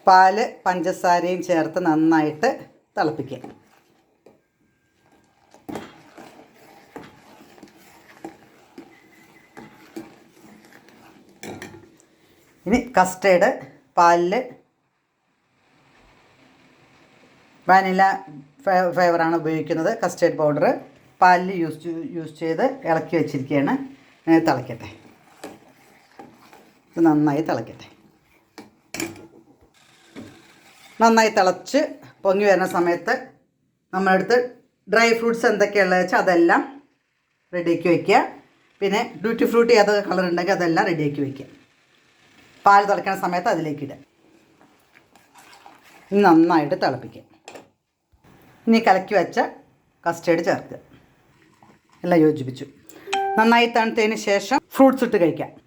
പാല് പഞ്ചസാരയും ചേർത്ത് നന്നായിട്ട് തിളപ്പിക്കുക. ഇനി കസ്റ്റേർഡ് പാലിൽ വാനില ഫ്ലേവറാണ് ഉപയോഗിക്കുന്നത്. കസ്റ്റേർഡ് പൗഡർ പാലിൽ യൂസ് ചെയ്ത് ഇളക്കി വെച്ചിരിക്കുകയാണ്. തിളയ്ക്കട്ടെ. ഇത് നന്നായി തിളയ്ക്കട്ടെ. നന്നായി തിളച്ച് പൊങ്ങി വരുന്ന സമയത്ത് നമ്മളടുത്ത് ഡ്രൈ ഫ്രൂട്ട്സ് എന്തൊക്കെയുള്ളത് വെച്ചാൽ അതെല്ലാം റെഡിയാക്കി വയ്ക്കുക. പിന്നെ ഡ്യൂട്ടി ഫ്രൂട്ടി ഏത് കളർ ഉണ്ടെങ്കിൽ അതെല്ലാം റെഡിയാക്കി വയ്ക്കുക. പാൽ തിളയ്ക്കുന്ന സമയത്ത് അതിലേക്ക് ഇടുക. ഇനി നന്നായിട്ട് തിളപ്പിക്കുക. ഇനി കലക്കി വെച്ച കസ്റ്റേർഡ് ചേർക്കുക. എല്ലാം യോജിപ്പിച്ചു. നന്നായി തണുത്തതിന് ശേഷം ഫ്രൂട്ട്സ് ഇട്ട് കഴിക്കാം.